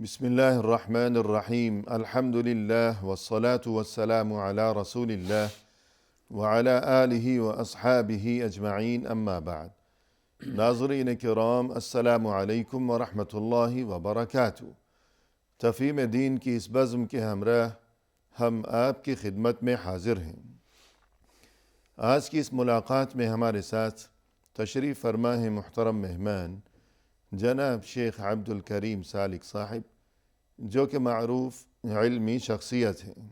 بسم الله الرحمن الرحيم الحمد لله والصلاة والسلام على رسول الله وعلى آله وأصحابه أجمعين أما بعد ناظرین کرام السلام علیکم ورحمۃ اللہ وبرکاتہ۔ تفہیم دین کی اس بزم کے ہمراہ ہم آپ کی خدمت میں حاضر ہیں۔ آج کی اس ملاقات میں ہمارے ساتھ تشریف فرما ہے محترم مہمان جناب شیخ عبد الکریم سالک صاحب، جو کہ معروف علمی شخصیت ہیں۔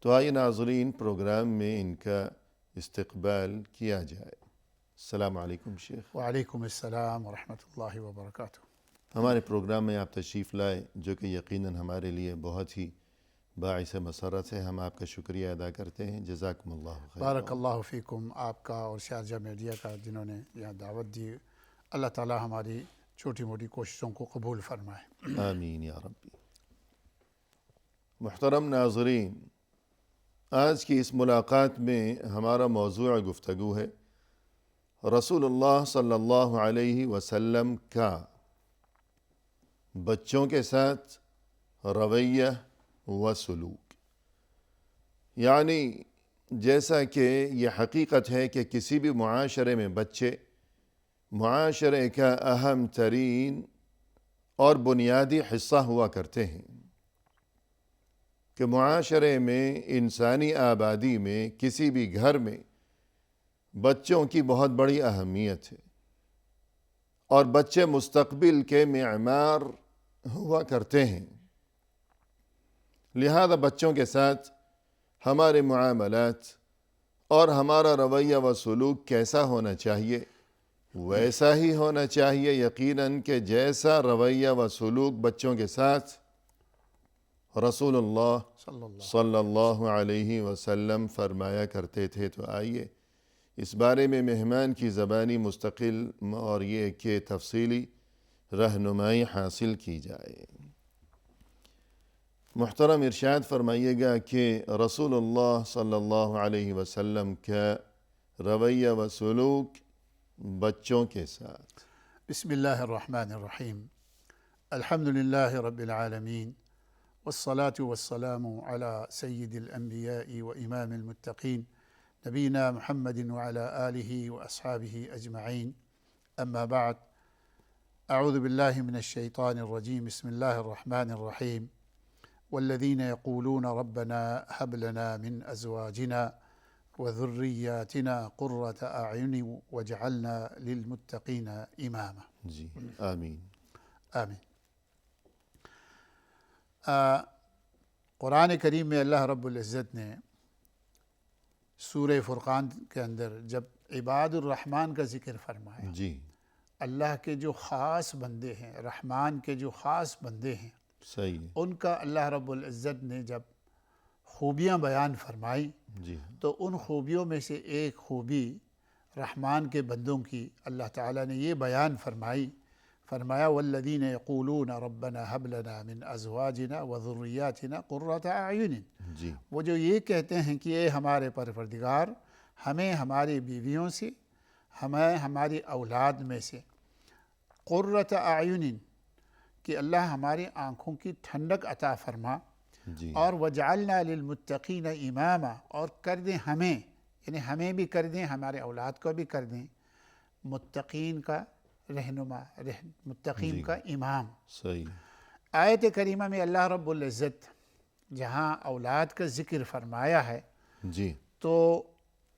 تو آئیے ناظرین پروگرام میں ان کا استقبال کیا جائے۔ السلام علیکم شیخ۔ وعلیکم السلام ورحمۃ اللہ وبرکاتہ۔ ہمارے پروگرام میں آپ تشریف لائے، جو کہ یقیناً ہمارے لیے بہت ہی باعث مسرت ہے۔ ہم آپ کا شکریہ ادا کرتے ہیں۔ جزاکم اللہ خیر۔ بارک اللہ فیکم، آپ کا اور شارجہ میڈیا کا جنہوں نے یہاں دعوت دی، اللہ تعالی ہماری چھوٹی موٹی کوششوں کو قبول فرمائے۔ آمین یا ربی۔ محترم ناظرین، آج کی اس ملاقات میں ہمارا موضوع گفتگو ہے رسول اللہ صلی اللہ علیہ وسلم کا بچوں کے ساتھ رویہ و سلوک۔ یعنی جیسا کہ یہ حقیقت ہے کہ کسی بھی معاشرے میں بچے معاشرے کا اہم ترین اور بنیادی حصہ ہوا کرتے ہیں، کہ معاشرے میں انسانی آبادی میں کسی بھی گھر میں بچوں کی بہت بڑی اہمیت ہے، اور بچے مستقبل کے معمار ہوا کرتے ہیں۔ لہذا بچوں کے ساتھ ہمارے معاملات اور ہمارا رویہ و سلوک کیسا ہونا چاہیے؟ ویسا ہی ہونا چاہیے یقیناً کہ جیسا رویہ و سلوک بچوں کے ساتھ رسول اللہ صلی اللہ علیہ وسلم فرمایا کرتے تھے۔ تو آئیے اس بارے میں مہمان کی زبانی مستقل اور یہ کہ تفصیلی رہنمائی حاصل کی جائے۔ محترم ارشاد فرمائیے گا کہ رسول اللہ صلی اللہ علیہ وسلم کا رویہ و سلوک بچوں کے ساتھ۔ بسم اللہ الرحمن الرحیم، الحمد للہ رب العالمین، والصلاة والسلام علی سید الانبیاء و امام المتقین نبینا محمد وعلی آلہ واصحابہ اجمعین، اما بعد، اعوذ باللہ من الشیطان الرجیم، بسم اللہ الرحمن الرحیم، والذین یقولون ربنا هب لنا من ازواجنا وذریاتنا قرۃ اعین واجعلنا للمتقین اماما۔ جی آمین آمین۔ قرآن کریم میں اللہ رب العزت نے سورہ فرقان کے اندر جب عباد الرحمن کا ذکر فرمایا، جی اللہ کے جو خاص بندے ہیں، رحمان کے جو خاص بندے ہیں، صحیح ہے۔ ان کا اللہ رب العزت نے جب خوبیاں بیان فرمائی، جی تو ان خوبیوں میں سے ایک خوبی رحمان کے بندوں کی اللہ تعالیٰ نے یہ بیان فرمایا والذین یقولون ربنا هب لنا من ازواجنا وذریاتنا قرۃ اعین۔ جی وہ جو یہ کہتے ہیں کہ اے ہمارے پروردگار، ہمیں ہماری بیویوں سے، ہمیں ہماری اولاد میں سے قرۃ اعین، کہ اللہ ہماری آنکھوں کی ٹھنڈک عطا فرما، جی اور وجعلنا للمتقین اماما، اور کر دیں ہمیں، یعنی ہمیں بھی کر دیں، ہمارے اولاد کو بھی کر دیں متقین کا رہنما، متقین کا امام۔ صحیح۔ آیت کریمہ میں اللہ رب العزت جہاں اولاد کا ذکر فرمایا ہے، جی تو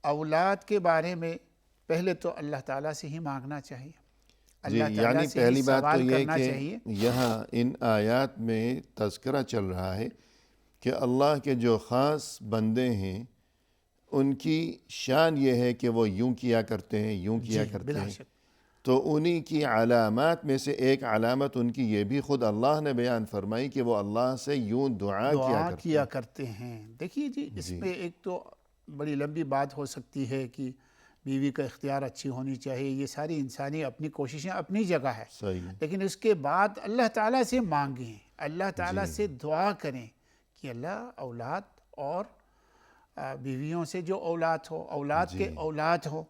اولاد کے بارے میں پہلے تو اللہ تعالیٰ سے ہی مانگنا چاہیے، جی اللہ تعالیٰ یعنی سے پہلی ہی بات تو سوال یہ کرنا کہ چاہیے۔ یہاں ان آیات میں تذکرہ چل رہا ہے کہ اللہ کے جو خاص بندے ہیں ان کی شان یہ ہے کہ وہ یوں کیا کرتے ہیں، یوں کیا جی کرتے بلا ہیں۔ شک، تو انہی کی علامات میں سے ایک علامت ان کی یہ بھی خود اللہ نے بیان فرمائی کہ وہ اللہ سے یوں دعا کیا کرتے ہیں۔ دیکھیے جی، اس پہ ایک تو بڑی لمبی بات ہو سکتی ہے کہ بیوی کا اختیار اچھی ہونی چاہیے، یہ ساری انسانی اپنی کوششیں اپنی جگہ ہے، صحیح ہے۔ لیکن اس کے بعد اللہ تعالیٰ سے مانگیں، اللہ تعالیٰ سے دعا کریں کہ اللہ اولاد اور بیویوں سے جو اولاد ہو، اولاد کے اولاد ہو،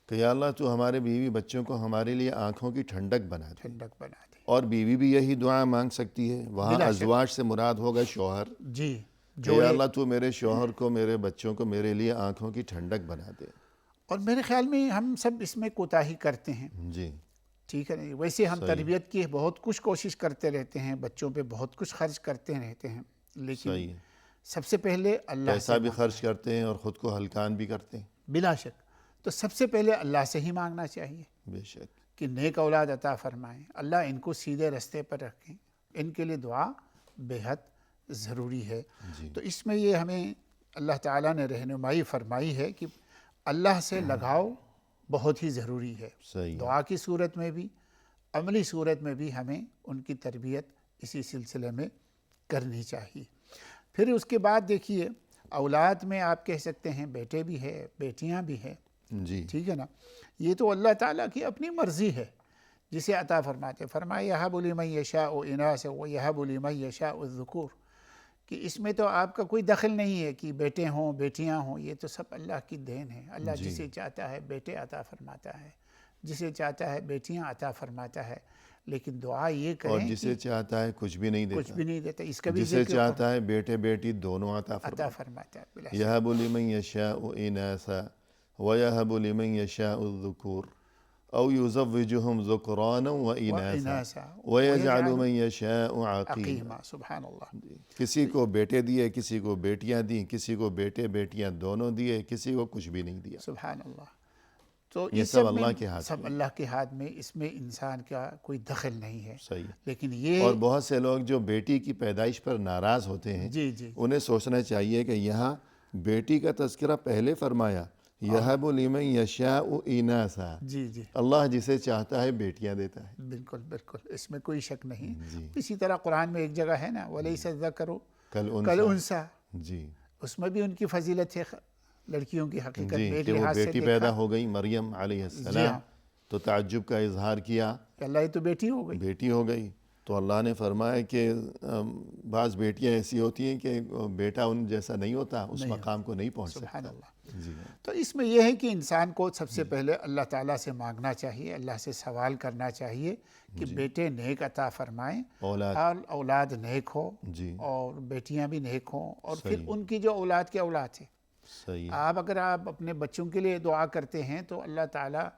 کہ یا اللہ تو ہمارے بیوی بچوں کو ہمارے لیے آنکھوں کی ٹھنڈک بنا دے۔ ٹھنڈک بنا دے۔ اور بیوی بھی یہی دعا مانگ سکتی ہے. وہاں بلا شک. ازواج سے مراد ہوگا شوہر. جی کہ یا اللہ تو میرے شوہر کو، میرے بچوں کو میرے لیے آنکھوں کی ٹھنڈک بنا دے. اور میرے خیال میں ہم سب اس میں کوتاہی کرتے ہیں. جی ٹھیک ہے نا. ویسے ہم صحیح. تربیت کی بہت کچھ کوشش کرتے رہتے ہیں، بچوں پہ بہت کچھ خرچ کرتے رہتے ہیں، لیکن صحیح ہے. سب سے پہلے اللہ پیسہ سے بھی خرچ کرتے ہیں اور خود کو ہلکان بھی کرتے ہیں. بلا شک. تو سب سے پہلے اللہ سے ہی مانگنا چاہیے بے شک. کہ نیک اولاد عطا فرمائیں، اللہ ان کو سیدھے رستے پر رکھیں. ان کے لیے دعا بے حد ضروری ہے. جی تو اس میں یہ ہمیں اللہ تعالیٰ نے رہنمائی فرمائی ہے کہ اللہ سے لگاؤ بہت ہی ضروری ہے. صحیح. دعا کی صورت میں بھی، عملی صورت میں بھی ہمیں ان کی تربیت اسی سلسلے میں کرنی چاہیے. پھر اس کے بعد دیکھیے اولاد میں آپ کہہ سکتے ہیں بیٹے بھی ہے، بیٹیاں بھی ہیں. جی ٹھیک ہے نا. یہ تو اللہ تعالیٰ کی اپنی مرضی ہے جسے عطا فرماتے. فرمایا یہب لمن یشاء اناثا ویہب لمن یشاء الذکور، کہ اس میں تو آپ کا کوئی دخل نہیں ہے کہ بیٹے ہوں بیٹیاں ہوں. یہ تو سب اللہ کی دین ہے. اللہ جی. جسے چاہتا ہے بیٹے عطا فرماتا ہے، جسے چاہتا ہے بیٹیاں عطا فرماتا ہے. لیکن دعا یہ اور کریں جسے کہ چاہتا ہے کچھ بھی نہیں کچھ دیتا. بھی نہیں دیتا. اس کا بھی جسے ذکر چاہتا ہے بیٹے بیٹی دونوں عطا عطا فرماتا فرماتا ہے. بلا ہے. شک. یہب لمن یشاء اناثا ویہب لمن یشاء الذکور او یزوجہم ذکرانا واناثا واناثا ویجعل من یشاء عقیما. عقیما. سبحان اللہ. کسی کو بیٹے دیے، کسی کو بیٹیاں دیں، کسی کو بیٹے بیٹیاں دونوں دیے، کسی کو کچھ بھی نہیں دیا. سبحان اللہ. تو یہ اس سب میں اللہ کے ہاتھ سب میں. اللہ کے ہاتھ میں. اس میں انسان کا کوئی دخل نہیں ہے. صحیح. لیکن یہ اور بہت سے لوگ جو بیٹی کی پیدائش پر ناراض ہوتے ہیں، جی جی انہیں سوچنا چاہیے کہ یہاں بیٹی کا تذکرہ پہلے فرمایا، یہب لمن یشاء اناثا. جی جی اللہ جسے چاہتا ہے بیٹیاں دیتا ہے. بالکل بالکل. اس میں کوئی شک نہیں. جی. اسی طرح قرآن میں ایک جگہ ہے نا وَلَيْسَ الذَّكَرُ کالانثیٰ. كَالْأُنثىٰ. جی اس میں بھی ان کی فضیلت ہے لڑکیوں کی حقیقت جی میں ایک کہ وہ لحاظ سے بیٹی دیکھا پیدا ہو گئی مریم علیہ جی السلام، ہاں تو تعجب کا اظہار کیا، کہ اللہ یہ تو بیٹی ہو گئی. بیٹی ہو گئی. تو اللہ نے فرمایا کہ بعض بیٹیاں ایسی ہوتی ہیں کہ بیٹا ان جیسا نہیں ہوتا، اس مقام کو نہیں پہنچ سبحان سکتا. اللہ. جی تو اس میں یہ ہے کہ انسان کو سب سے پہلے اللہ تعالیٰ سے مانگنا چاہیے، اللہ سے سوال کرنا چاہیے کہ بیٹے نیک عطا فرمائیں اولاد. اور اولاد نیک ہو جی اور بیٹیاں بھی نیک ہوں. اور پھر صحیح. ان کی جو اولاد کی اولاد ہے، صحیح. اگر آپ اپنے بچوں کے لیے دعا کرتے ہیں تو اللہ تعالیٰ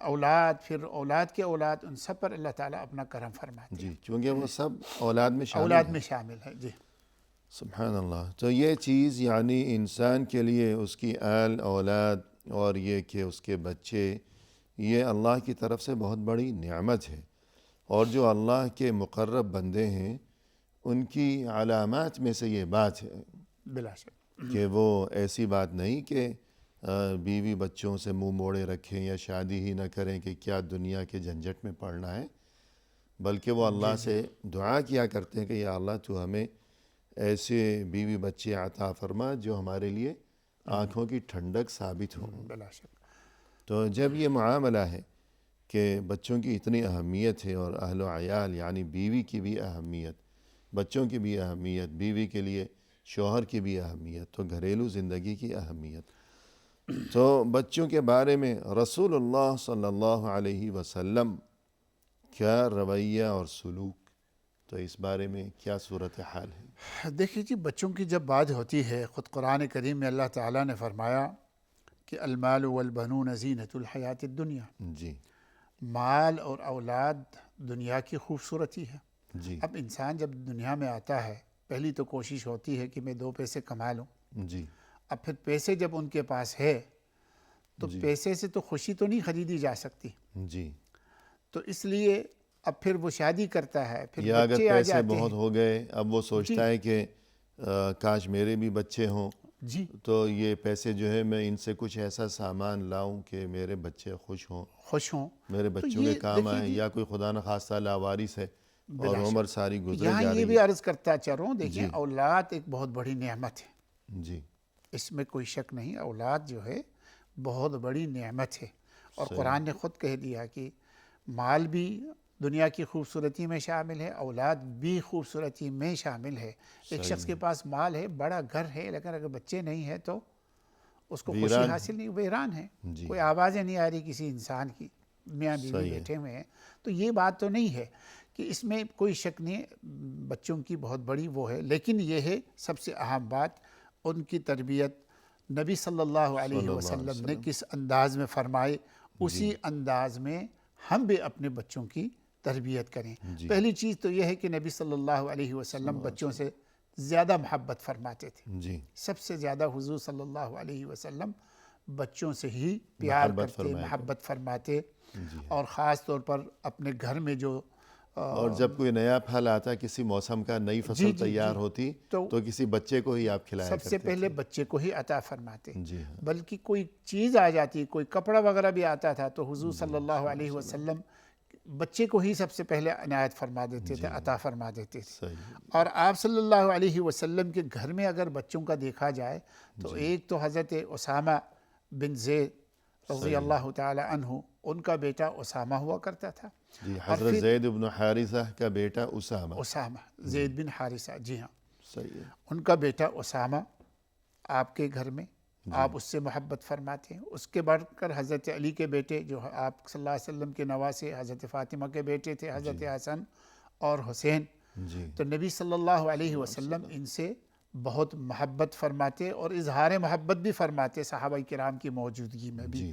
اولاد، پھر اولاد کے اولاد، ان سب پر اللہ تعالیٰ اپنا کرم فرماتے ہیں. جی کیونکہ وہ سب اولاد میں شامل اولاد ہیں. میں شامل ہے. جی سبحان اللہ. تو یہ چیز یعنی انسان کے لیے اس کی آل اولاد اور یہ کہ اس کے بچے، یہ اللہ کی طرف سے بہت بڑی نعمت ہے. اور جو اللہ کے مقرب بندے ہیں ان کی علامات میں سے یہ بات ہے بلا شک. کہ وہ ایسی بات نہیں کہ بیوی بچوں سے منہ موڑے رکھیں یا شادی ہی نہ کریں کہ کیا دنیا کے جھنجٹ میں پڑنا ہے، بلکہ وہ اللہ سے دعا کیا کرتے ہیں کہ یا اللہ تو ہمیں ایسے بیوی بچے عطا فرما جو ہمارے لیے آنکھوں کی ٹھنڈک ثابت ہوں. بلا شک. تو جب یہ معاملہ ہے کہ بچوں کی اتنی اہمیت ہے اور اہل و عیال یعنی بیوی کی بھی اہمیت، بچوں کی بھی اہمیت، بیوی کے لیے شوہر کی بھی اہمیت، تو گھریلو زندگی کی اہمیت، تو بچوں کے بارے میں رسول اللہ صلی اللہ علیہ وسلم کیا رویہ اور سلوک، تو اس بارے میں کیا صورتحال ہے؟ دیکھیے جی، بچوں کی جب بات ہوتی ہے، خود قرآن کریم میں اللہ تعالیٰ نے فرمایا کہ المال والبنون زینت الحیات الدنیا. جی مال اور اولاد دنیا کی خوبصورتی ہے. جی اب انسان جب دنیا میں آتا ہے پہلی تو کوشش ہوتی ہے کہ میں 2 پیسے کما لوں. جی اب پھر پیسے جب ان کے پاس ہے تو پیسے سے تو خوشی تو نہیں خریدی جا سکتی. جی تو اس لیے اب پھر وہ شادی کرتا ہے، پھر یا اگر بچے آ پیسے جاتے بہت ہیں. ہو گئے اب وہ سوچتا ہے کہ کاش میرے بھی بچے ہوں، جی تو یہ پیسے جو ہے میں ان سے کچھ ایسا سامان لاؤں کہ میرے بچے خوش ہوں، خوش ہوں. میرے بچوں کے کام آئیں، یا کوئی خدا نخواستہ لاوارث ہے اور عمر ساری گزرے یہاں جا یہ رہی بھی عرض کرتا چل رہا ہوں، دیکھیں جی. اولاد ایک بہت بڑی نعمت ہے، جی اس میں کوئی شک نہیں. اولاد جو ہے بہت بڑی نعمت ہے. اور قرآن نے خود کہہ دیا کہ مال بھی دنیا کی خوبصورتی میں شامل ہے، اولاد بھی خوبصورتی میں شامل ہے. ایک شخص کے پاس مال ہے، بڑا گھر ہے، لیکن اگر بچے نہیں ہیں تو اس کو خوشی حاصل نہیں، ویران ہے. جی. کوئی آوازیں نہیں آ رہی کسی انسان کی. میاں بیوی بیٹھے ہوئے ہیں، تو یہ بات تو نہیں ہے کہ اس میں کوئی شک نہیں، بچوں کی بہت بڑی وہ ہے، لیکن یہ ہے سب سے اہم بات ان کی تربیت نبی صلی اللہ علیہ وسلم نے کس انداز میں فرمائے، اسی انداز میں ہم بھی اپنے بچوں کی تربیت کریں۔ پہلی چیز تو یہ ہے کہ نبی صلی اللہ علیہ وسلم بچوں سے زیادہ محبت فرماتے تھے، سب سے زیادہ حضور صلی اللہ علیہ وسلم بچوں سے ہی پیار کرتے، محبت فرماتے، اور خاص طور پر اپنے گھر میں جو اور جب کوئی نیا پھل آتا، کسی موسم کا نئی فصل تیار ہوتی تو کسی بچے کو ہی آپ کھلایا سب سے پہلے بچے کو ہی عطا فرماتے، جی ہاں، بلکہ کوئی چیز آ جاتی، کوئی کپڑا وغیرہ بھی آتا تھا تو حضور صلی اللہ علیہ وسلم بچے کو ہی سب سے پہلے عنایت فرما دیتے تھے، عطا فرما دیتے تھے۔ اور آپ صلی اللہ علیہ وسلم کے گھر میں اگر بچوں کا دیکھا جائے تو ایک تو حضرت اسامہ بن زید رضی اللہ تعالی عنہ، ان کا بیٹا اسامہ ہوا کرتا تھا، جی، حضرت زید بن حارثہ کا بیٹا اسامہ زید بن حارثہ، جی ہاں، صحیح ہے، ان کا بیٹا اسامہ آپ کے گھر میں، آپ اس سے محبت فرماتے ہیں۔ اس کے بڑھ کر حضرت علی کے بیٹے جو آپ صلی اللہ علیہ وسلم کے نواسے، حضرت فاطمہ کے بیٹے تھے حضرت حسن اور حسین، تو نبی صلی اللہ علیہ وسلم ان سے بہت محبت فرماتے اور اظہار محبت بھی فرماتے صحابہ کرام کی موجودگی میں بھی۔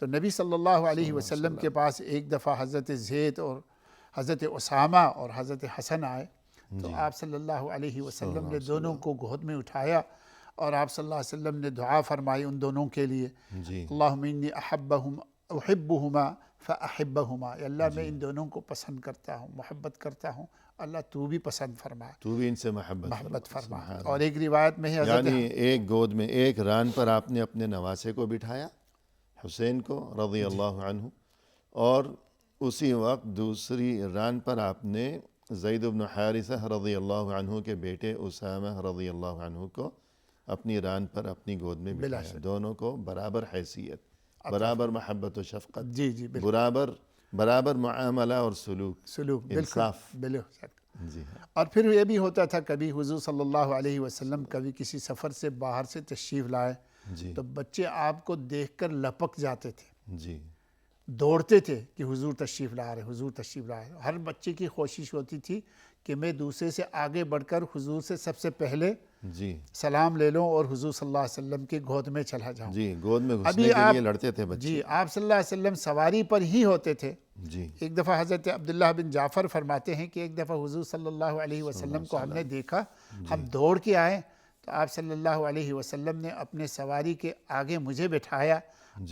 تو نبی صلی اللہ علیہ وسلم کے پاس ایک دفعہ حضرت زید اور حضرت اسامہ اور حضرت حسن آئے، تو آپ صلی اللہ علیہ وسلم نے دونوں کو گود میں اٹھایا اور آپ صلی اللہ علیہ وسلم نے دعا فرمائی ان دونوں کے لیے، اللہم انی احبہما فاحبہما، یا اللہ میں ان دونوں کو پسند کرتا ہوں، محبت کرتا ہوں، اللہ تو بھی پسند فرما، تو بھی ان سے محبت فرما۔ اور ایک روایت میں ہے یعنی ایک گود میں ایک ران پر آپ نے اپنے نواسے کو بٹھایا، حسین کو رضی اللہ عنہ، اور اسی وقت دوسری ران پر آپ نے زید بن حارثہ رضی اللہ عنہ کے بیٹے اسامہ رضی اللہ عنہ کو اپنی ران پر اپنی گود میں بٹھایا، دونوں کو برابر حیثیت، برابر محبت و شفقت، برابر معاملہ اور سلوک، انصاف، جی ہاں۔ اور پھر یہ بھی ہوتا تھا کبھی حضور صلی اللہ علیہ وسلم کبھی کسی سفر سے باہر سے تشریف لائے تو بچے آپ کو دیکھ کر لپک جاتے تھے، جی، دوڑتے تھے کہ حضور تشریف لا رہے، حضور تشریف لا رہے۔ ہر بچے کی کوشش ہوتی تھی کہ میں دوسرے سے آگے بڑھ کر حضور سے سب سے پہلے سلام لے لوں اور حضور صلی اللہ علیہ وسلم کی گود میں چلا جاؤں۔ جی، گود میں گھسنے کے لیے لڑتے تھے بچے۔ جی، آپ صلی اللہ علیہ وسلم سواری پر ہی ہوتے تھے۔ جی، ایک دفعہ حضرت عبداللہ بن جعفر فرماتے ہیں کہ ایک دفعہ حضور صلی اللہ علیہ وسلم کو ہم نے دیکھا، ہم دوڑ کے آئے تو آپ صلی اللہ علیہ وسلم نے اپنے سواری کے آگے مجھے بٹھایا،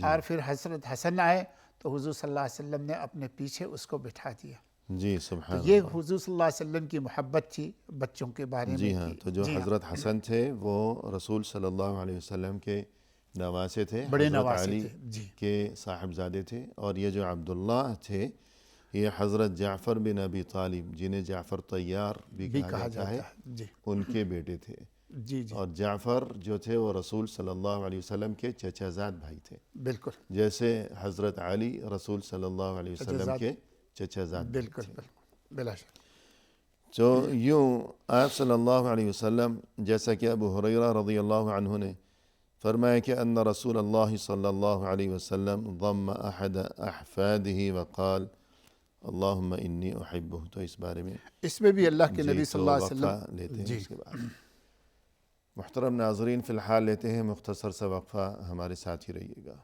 اور پھر حضرت حسن آئے تو حضور صلی اللہ علیہ وسلم نے اپنے پیچھے اس کو بٹھا دیا۔ جی، سبحان تو یہ حضور صلی اللہ علیہ وسلم کی محبت تھی بچوں کے بارے میں۔ جی ہاں، تو جو حضرت حسن تھے وہ رسول صلی اللہ علیہ وسلم کے نواسے تھے، بڑے حضرت نواسے علی تھے، کے صاحبزادے تھے، اور یہ جو عبداللہ تھے یہ حضرت جعفر بن ابی طالب، جنہیں جعفر طیار بھی کہا جاتا ہے، ان کے بیٹے تھے۔ اور جعفر جو تھے وہ رسول صلی اللہ علیہ وسلم کے چچا زاد بھائی تھے، بالکل، جیسے حضرت علی رسول صلی اللہ علیہ وسلم کے چچا زاد بھائی تھے۔ بالکل، بلا شک۔ تو یوں آپ صلی اللہ علیہ وسلم، جیسا کہ ابو ہریرہ رضی اللہ عنہ نے فرمایا کہ ان رسول اللہ صلی اللہ علیہ وسلم ضم احد احفاده وقال اللہم انی احبہ، تو اس بارے میں اس میں بھی اللہ کے نبی صلی اللہ علیہ وقفہ وسلم لیتے ہیں۔ اس کے بعد محترم ناظرین فی الحال لیتے ہیں مختصر سا وقفہ، ہمارے ساتھ ہی رہیے گا۔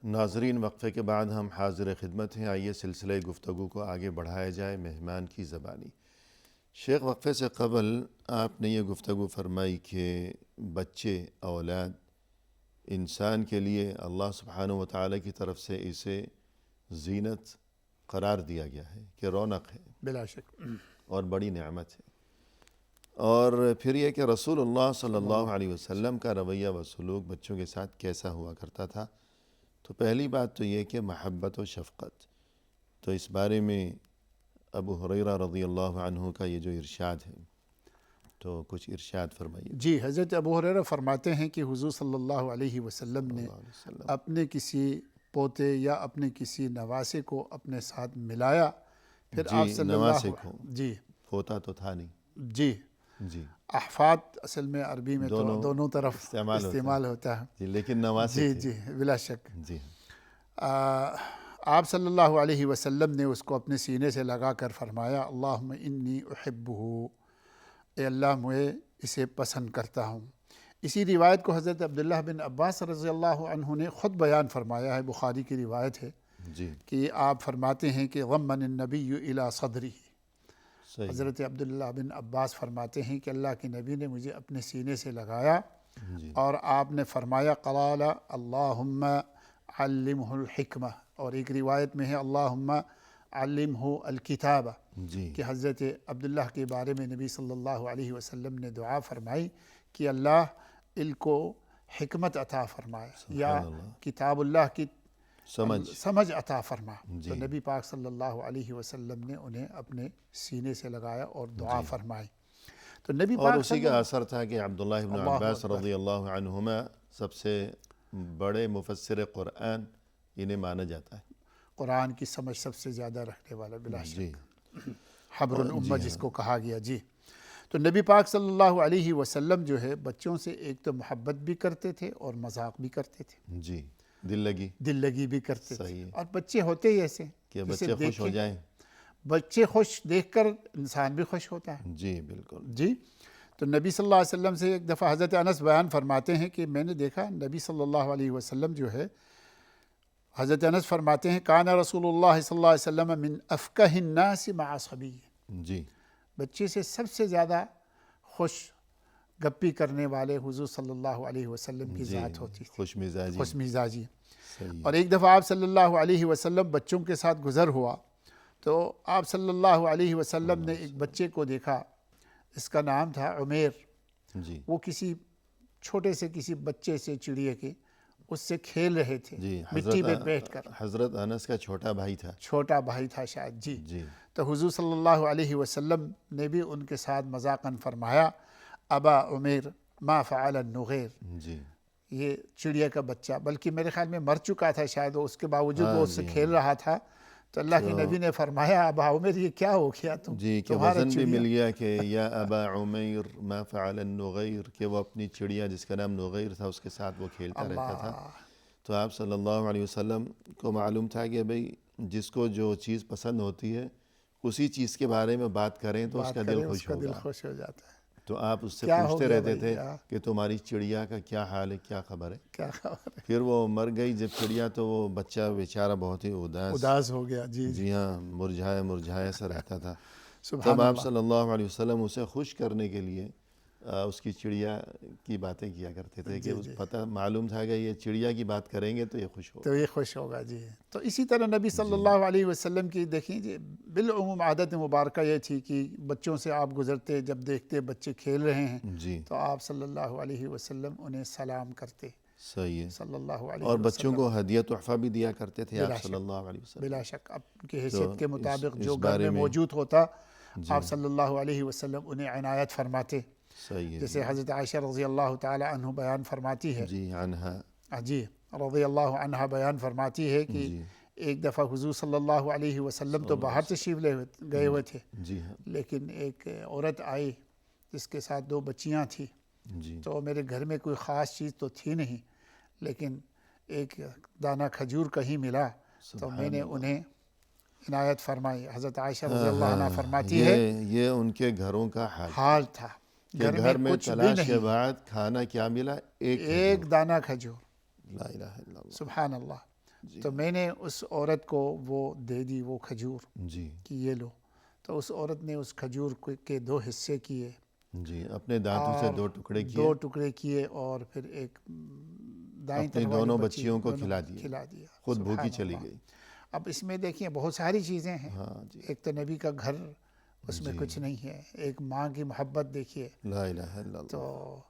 ناظرین، وقفے کے بعد ہم حاضر خدمت ہیں، آئیے سلسلہ گفتگو کو آگے بڑھایا جائے مہمان کی زبانی۔ شیخ، وقفے سے قبل آپ نے یہ گفتگو فرمائی کہ بچے، اولاد، انسان کے لیے اللہ سبحانہ و تعالیٰ کی طرف سے اسے زینت قرار دیا گیا ہے، کہ رونق ہے، بلا شک، اور بڑی نعمت ہے۔ اور پھر یہ کہ رسول اللہ صلی اللہ علیہ وسلم کا رویہ و سلوک بچوں کے ساتھ کیسا ہوا کرتا تھا؟ تو پہلی بات تو یہ کہ محبت و شفقت، تو اس بارے میں ابو ہریرہ رضی اللہ عنہ کا یہ جو ارشاد ہے، تو کچھ ارشاد فرمائیے۔ جی، حضرت ابو ہریرہ فرماتے ہیں کہ حضور صلی اللہ علیہ وسلم نے اپنے کسی پوتے یا اپنے کسی نواسے کو اپنے ساتھ ملایا، پھر آپ صلی اللہ پوتا تو تھا نہیں. جی جی احفاد اصل میں عربی میں تو دونوں طرف استعمال ہوتا ہے جی، لیکن نواسے جی تھے. جی بلا شک. جی آپ صلی اللہ علیہ وسلم نے اس کو اپنے سینے سے لگا کر فرمایا اللہم انی احبہ، اے اللہ میں اسے پسند کرتا ہوں. اسی روایت کو حضرت عبداللہ بن عباس رضی اللہ عنہ نے خود بیان فرمایا ہے، بخاری کی روایت ہے جی کہ آپ فرماتے ہیں کہ ضمن النبی الی صدری. صحیح. حضرت عبداللہ بن عباس فرماتے ہیں کہ اللہ کے نبی نے مجھے اپنے سینے سے لگایا جی اور آپ نے فرمایا قال اللہم علمہ الحکمہ، اور ایک روایت میں ہے اللہم علمہ الکتابہ، جی کہ حضرت عبداللہ کے بارے میں نبی صلی اللہ علیہ وسلم نے دعا فرمائی کہ اللہ ان کو حکمت عطا فرمائے یا سبحان اللہ. کتاب اللہ کی سمجھ. عطا فرما. جی. تو نبی پاک صلی اللہ علیہ وسلم نے انہیں اپنے سینے سے لگایا اور دعا فرمائی. تو نبی اور پاک اسی کا اثر تھا کہ عبداللہ بن اللہ عباس اکبر. رضی اللہ عنہما سب سے بڑے مفسر قرآن انہیں مانا جاتا ہے. قرآن کی سمجھ سب سے زیادہ رکھنے والا بلا شک، جی حبر الامہ جس کو کہا گیا. جی تو نبی پاک صلی اللہ علیہ وسلم جو ہے بچوں سے ایک تو محبت بھی کرتے تھے اور مذاق بھی کرتے تھے. جی دل لگی بھی کرتے تھے. صحیح ہے اور بچے ہوتے ہی ایسے کہ بچے خوش ہو جائیں. بچے خوش دیکھ کر انسان بھی خوش ہوتا ہے. جی بالکل. جی تو نبی صلی اللہ علیہ وسلم سے ایک دفعہ حضرت انس بیان فرماتے ہیں کہ میں نے دیکھا نبی صلی اللہ علیہ وسلم جو ہے، حضرت انس فرماتے ہیں کان رسول اللہ صلی اللہ علیہ وسلم من افقہ الناس مع صبی، جی بچے سے سب سے زیادہ خوش گپی کرنے والے حضور صلی اللہ علیہ وسلم کی ذات ہوتی تھی، خوش مزاجی. خوش مزاجی. صحیح. اور ایک دفعہ آپ صلی اللہ علیہ وسلم بچوں کے ساتھ گزر ہوا تو آپ صلی اللہ علیہ وسلم نے ایک بچے کو دیکھا، اس کا نام تھا عمیر. جی وہ کسی چھوٹے سے کسی بچے سے چڑیے کے اس سے کھیل رہے تھے جی. مٹی پہ بیٹھ کر. حضرت انس کا چھوٹا بھائی تھا. چھوٹا بھائی تھا شاید. جی جی تو حضور صلی اللہ علیہ وسلم نے بھی ان کے ساتھ مذاقاً فرمایا ابا عمیر ما فعل النغیر، جی یہ چڑیا کا بچہ، بلکہ میرے خیال میں مر چکا تھا شاید، اس کے باوجود وہ اس سے جی کھیل رہا تھا. تو اللہ کے نبی نے فرمایا ابا عمیر یہ کیا ہو گیا جی کہ تمہارا وزن بھی چڑیا. مل گیا کہ یا ابا عمیر ما فعل النغیر، کہ وہ اپنی چڑیا جس کا نام نغیر تھا اس کے ساتھ وہ کھیلتا رہتا تھا. تو آپ صلی اللہ علیہ وسلم کو معلوم تھا کہ بھئی جس کو جو چیز پسند ہوتی ہے اسی چیز کے بارے میں بات کریں تو اس کا دل خوش ہوگا. خوش ہو جاتا ہے. تو آپ اس سے کیا ہو پوچھتے گیا رہتے تھے بھائی؟ کہ تمہاری چڑیا کا کیا حال ہے، کیا خبر ہے. کیا خبر ہے. پھر وہ مر گئی جب چڑیا تو وہ بچہ بیچارہ بہت ہی اداس ہو گیا. جی جی ہاں مرجھایا سا رہتا تھا. سبحان تب آپ اللہ. صلی اللہ علیہ وسلم اسے خوش کرنے کے لیے اس کی چڑیا کی باتیں کیا کرتے تھے کہ پتہ معلوم تھا کہ یہ چڑیا کی بات کریں گے تو یہ خوش ہوگا. تو یہ خوش ہوگا. جی تو اسی طرح نبی صلی اللہ علیہ وسلم کی دیکھیں جی بالعموم عادت مبارکہ یہ تھی کہ بچوں سے آپ گزرتے جب دیکھتے بچے کھیل رہے ہیں جی تو آپ صلی اللہ علیہ وسلم انہیں سلام کرتے. صحیح ہے. صلی اللہ علیہ وسلم. اور بچوں کو ہدیہ تحفہ بھی دیا کرتے تھے بلا آپ صلی اللہ علیہ وسلم. بلا شک اب کی حیثیت کے مطابق اس جو گھر بارے میں میں موجود ہوتا آپ صلی اللہ علیہ وسلم انہیں عنایت فرماتے. صحیح ہے. جیسے حضرت عائشہ رضی اللہ تعالی عنہ بیان فرماتی ہے. جی عنہا. جی رضی اللہ عنہا بیان فرماتی ہے کہ ایک دفعہ حضور صلی اللہ علیہ وسلم تو باہر تشریف گئے ہوئے تھے، جی ہاں. لیکن ایک عورت آئی جس کے ساتھ 2 بچیاں تھیں. جی تو میرے گھر میں کوئی خاص چیز تو تھی نہیں، لیکن ایک دانہ کھجور کہیں ملا تو میں نے انہیں عنایت فرمائی. حضرت عائشہ رضی اللہ عنہ فرماتی ہے یہ ان کے گھروں کا حال تھا کہ گھر میں تلاش کے بعد کھانا کیا ملا، ایک دانہ کھجور. لا الہ الا اللہ. سبحان اللہ. تو میں نے اس عورت کو وہ دے دی وہ کھجور جی کہ یہ لو. تو اس عورت نے اس کھجور کے 2 حصے کیے. جی اپنے دانتوں سے 2 ٹکڑے کیے. 2 ٹکڑے کیے اور پھر ایک دائیں اپنی طرف دونوں بچیوں کو کھلا دیا. خود بھوکی چلی گئی. اب اس میں دیکھیں بہت ساری چیزیں ہیں. ایک تو نبی کا گھر، اس میں کچھ نہیں ہے. ایک ماں کی محبت دیکھیے. لا الہ الا اللہ. تو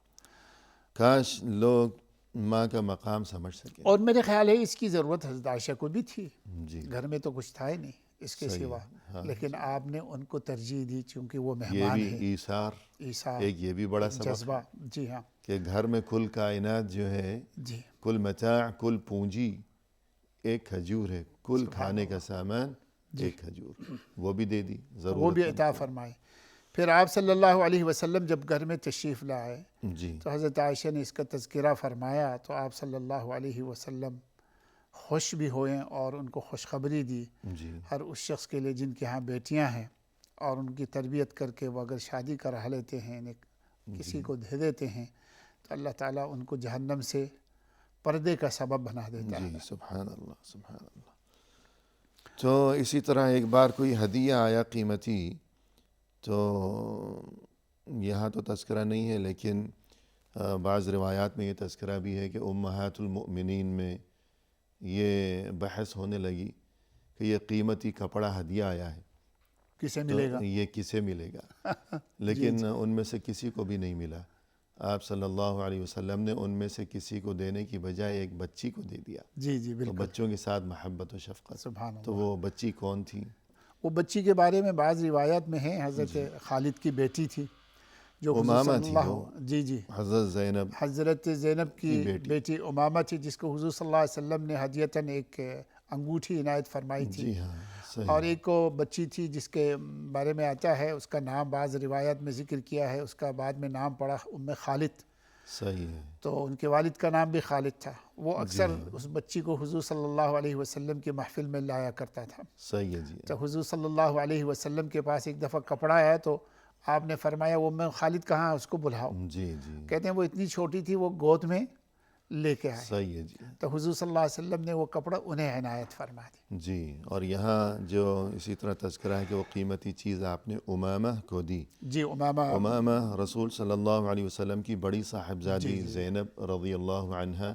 کاش لوگ ماں کا مقام سمجھ سکیں. اور میرے خیال ہے اس کی ضرورت حضرت عائشہ کو بھی تھی. جی گھر میں تو کچھ تھا ہی نہیں اس کے سوا، لیکن آپ نے ان کو ترجیح دی چونکہ وہ یہ مہمان بھی ہیں. ایثار ایک یہ بھی بڑا سبب جذبہ. جی ہاں کہ گھر میں کل کائنات جو ہے، جی کل متاع، کل پونجی ایک کھجور ہے. کل کھانے کا سامان ایک کھجور، وہ بھی دے دی. وہ بھی عطا فرمائے. پھر آپ صلی اللہ علیہ وسلم جب گھر میں تشریف لائے جی تو حضرت عائشہ نے اس کا تذکرہ فرمایا تو آپ صلی اللہ علیہ وسلم خوش بھی ہوئے اور ان کو خوشخبری دی جی ہر اس شخص کے لیے جن کے ہاں بیٹیاں ہیں اور ان کی تربیت کر کے وہ اگر شادی کرا لیتے ہیں کسی کو دے دیتے ہیں تو اللہ تعالیٰ ان کو جہنم سے پردے کا سبب بنا دیتا ہے. جی سبحان اللہ سبحان اللہ. تو اسی طرح ایک بار کوئی ہدیہ آیا قیمتی، تو یہاں تو تذکرہ نہیں ہے لیکن بعض روایات میں یہ تذکرہ بھی ہے کہ امہات المؤمنین میں یہ بحث ہونے لگی کہ یہ قیمتی کپڑا ہدیہ آیا ہے کسے تو ملے گا. یہ کسے ملے گا، لیکن ان میں سے کسی کو بھی نہیں ملا. آپ صلی اللہ علیہ وسلم نے ان میں سے کسی کو دینے کی بجائے ایک بچی کو دے دیا. جی جی تو بالکل. بچوں کے ساتھ محبت و شفقت. سبحان تو اللہ. وہ بچی کون تھی؟ وہ بچی کے بارے میں بعض روایات میں ہیں حضرت خالد کی بیٹی تھی جو حضور امامہ صلی تھی اللہ وہ، جی جی حضرت زینب حضرت زینب کی بیٹی. بیٹی امامہ تھی جس کو حضور صلی اللہ علیہ وسلم نے ہدیتاً ایک انگوٹھی عنایت فرمائی تھی. جی ہاں صحیح. اور ایک وہ بچی تھی جس کے بارے میں آتا ہے اس کا نام بعض روایات میں ذکر کیا ہے، اس کا بعد میں نام پڑا ام خالد. صحیح ہے. تو ان کے والد کا نام بھی خالد تھا. وہ اکثر اس بچی کو حضور صلی اللہ علیہ وسلم کی محفل میں لایا کرتا تھا. صحیح ہے. جی تو حضور صلی اللہ علیہ وسلم کے پاس ایک دفعہ کپڑا آیا تو آپ نے فرمایا وہ میں خالد کہاں اس کو بلاؤ. جی جی کہتے ہیں وہ اتنی چھوٹی تھی وہ گود میں لے کے آئے. صحیح ہے. جی تو حضور صلی اللہ علیہ وسلم نے وہ کپڑا انہیں عنایت فرما دی. جی. اور یہاں جو اسی طرح تذکرہ ہے کہ وہ قیمتی چیز آپ نے امامہ کو دی. جی امامہ امامہ رسول صلی اللہ علیہ وسلم کی بڑی صاحبزادی زینب رضی اللہ عنہ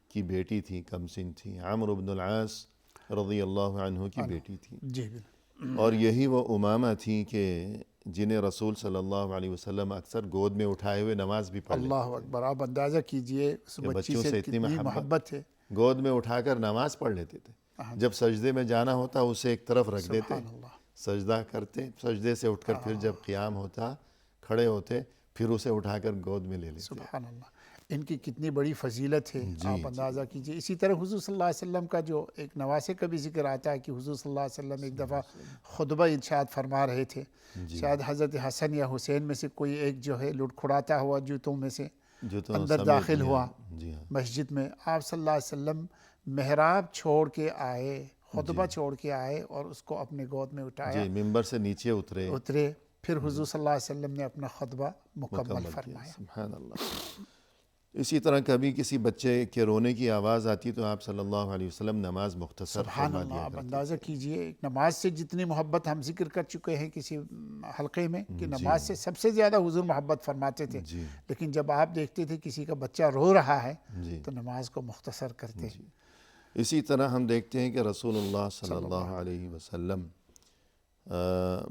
کی بیٹی تھی، کم سن تھی. عمرو بن العاص رضی اللہ عنہ کی بیٹی تھی. جی بالکل. اور یہی وہ امامہ تھیں کہ جنہیں رسول صلی اللہ علیہ وسلم اکثر گود میں اٹھائے ہوئے نماز بھی پڑھ لیتے. اللہ اکبر. آپ اندازہ کیجئے اس بچی بچوں سے سے اتنی کتنی محبت ہے. گود میں اٹھا کر نماز پڑھ لیتے تھے. جب سجدے میں جانا ہوتا اسے ایک طرف رکھ دیتے، سبحان اللہ. سجدہ کرتے، سجدے سے اٹھ کر پھر جب قیام ہوتا کھڑے ہوتے پھر اسے اٹھا کر گود میں لے لیتے. سبحان اللہ. ان کی کتنی بڑی فضیلت ہے آپ اندازہ کیجئے. اسی طرح حضور صلی اللہ علیہ وسلم کا جو ایک نواسے کا بھی ذکر آتا ہے کہ حضور صلی اللہ علیہ وسلم ایک دفعہ خطبہ ارشاد فرما رہے تھے. شاید حضرت حسن یا حسین میں سے کوئی ایک جو ہے لٹ کھڑاتا ہوا جوتوں میں سے اندر داخل ہوا مسجد میں. آپ صلی اللہ علیہ وسلم محراب چھوڑ کے آئے، خطبہ چھوڑ کے آئے اور اس کو اپنے گود میں اٹھایا، ممبر سے نیچے اترے، پھر حضور صلی اللہ علیہ وسلم نے اپنا خطبہ مکمل فرمایا. سبحان اللہ. اسی طرح کبھی کسی بچے کے رونے کی آواز آتی تو آپ صلی اللہ علیہ وسلم نماز مختصر سبحان فرما اللہ. دیا آپ کرتے. اندازہ کیجئے ایک نماز سے جتنی محبت ہم ذکر کر چکے ہیں کسی حلقے میں کہ نماز سے سب سے زیادہ حضور محبت فرماتے تھے، لیکن جب آپ دیکھتے تھے کسی کا بچہ رو رہا ہے تو نماز کو مختصر کرتے. اسی طرح ہم دیکھتے ہیں کہ رسول اللہ صلی اللہ علیہ وسلم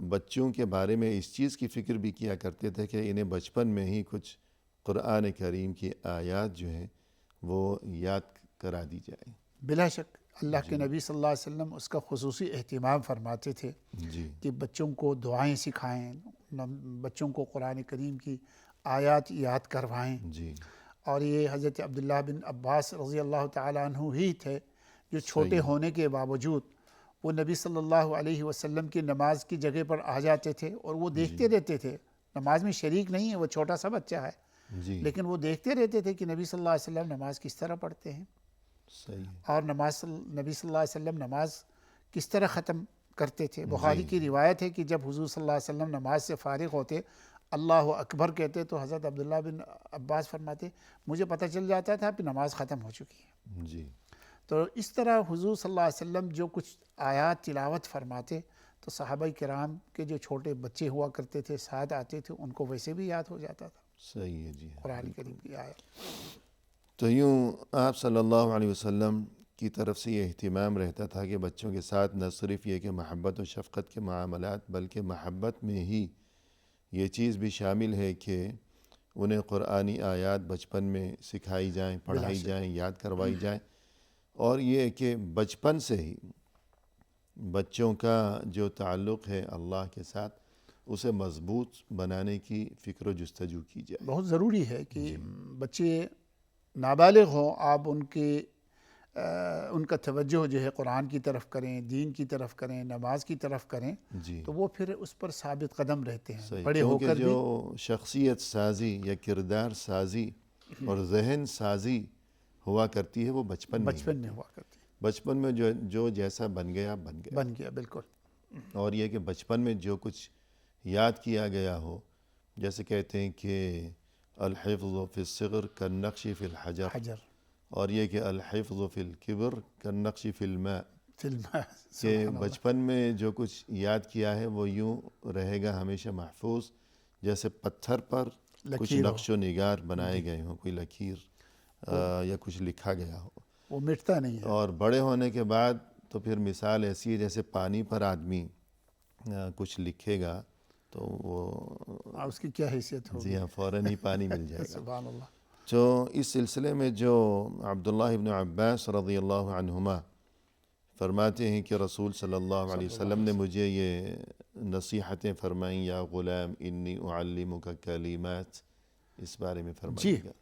بچوں کے بارے میں اس چیز کی فکر بھی کیا کرتے تھے کہ انہیں بچپن میں ہی کچھ قرآن کریم کی آیات جو ہیں وہ یاد کرا دی جائیں. بلا شک اللہ کے نبی صلی اللہ علیہ وسلم اس کا خصوصی اہتمام فرماتے تھے کہ بچوں کو دعائیں سکھائیں، بچوں کو قرآن کریم کی آیات یاد کروائیں. اور یہ حضرت عبداللہ بن عباس رضی اللہ تعالیٰ عنہ ہی تھے جو چھوٹے ہونے کے باوجود وہ نبی صلی اللہ علیہ وسلم کی نماز کی جگہ پر آ جاتے تھے اور وہ دیکھتے رہتے تھے. نماز میں شریک نہیں ہے، وہ چھوٹا سا بچہ ہے لیکن وہ دیکھتے رہتے تھے کہ نبی صلی اللہ علیہ وسلم نماز کس طرح پڑھتے ہیں اور نبی صلی اللہ علیہ وسلم نماز کس طرح ختم کرتے تھے. بخاری کی روایت ہے کہ جب حضور صلی اللہ علیہ وسلم نماز سے فارغ ہوتے اللہ اکبر کہتے تو حضرت عبداللہ بن عباس فرماتے مجھے پتہ چل جاتا تھا کہ نماز ختم ہو چکی ہے. تو اس طرح حضور صلی اللہ علیہ وسلم جو کچھ آیات تلاوت فرماتے تو صحابہ کرام کے جو چھوٹے بچے ہوا کرتے تھے ساتھ آتے تھے ان کو ویسے بھی یاد ہو جاتا تھا. صحیح ہے. جی قرآن کریم کی آیت. تو یوں آپ صلی اللہ علیہ وسلم کی طرف سے یہ اہتمام رہتا تھا کہ بچوں کے ساتھ نہ صرف یہ کہ محبت و شفقت کے معاملات بلکہ محبت میں ہی یہ چیز بھی شامل ہے کہ انہیں قرآنی آیات بچپن میں سکھائی جائیں، پڑھائی جائیں، یاد کروائی جائیں. اور یہ کہ بچپن سے ہی بچوں کا جو تعلق ہے اللہ کے ساتھ اسے مضبوط بنانے کی فکر و جستجو کی جائے. بہت ضروری ہے کہ بچے نابالغ ہوں، آپ ان کے ان کا توجہ جو ہے قرآن کی طرف کریں، دین کی طرف کریں، نماز کی طرف کریں، جی تو وہ پھر اس پر ثابت قدم رہتے ہیں، صحیح، بڑے ہو کیونکہ کر بھی۔ جو شخصیت سازی یا کردار سازی اور ذہن سازی ہوا کرتی ہے وہ بچپن میں ہی بچپن میں ہوا کرتی بچپن میں جو جیسا بن گیا بن گیا، بن گیا، بالکل۔ اور یہ کہ بچپن میں جو کچھ یاد کیا گیا ہو، جیسے کہتے ہیں کہ الحفظ فی الصغر کالنقش فی الحجر، حجر اور یہ کہ الحفظ فی الکبر کالنقش فی الماء، فلم کہ سبحان اللہ، بچپن میں جو کچھ یاد کیا ہے وہ یوں رہے گا ہمیشہ محفوظ، جیسے پتھر پر کچھ لکیر ہو، نقش و نگار بنائے گئے ہوں، کوئی لکیر یا کچھ لکھا گیا ہو۔ وہ مٹتا نہیں ہے۔ اور بڑے ہونے کے بعد تو پھر مثال ایسی ہے جیسے پانی پر آدمی کچھ لکھے گا تو وہ اس کی کیا حیثیت ہوگی؟ جی ہاں فوراً ہی پانی مل جائے گا۔ سبحان اللہ۔ تو اس سلسلے میں جو عبداللہ ابن عباس رضی اللہ عنہما فرماتے ہیں کہ رسول صلی اللہ علیہ وسلم نے مجھے یہ نصیحتیں فرمائیں، یا غلام انی اعلمک کلمات، اس بارے میں فرمائیے گا۔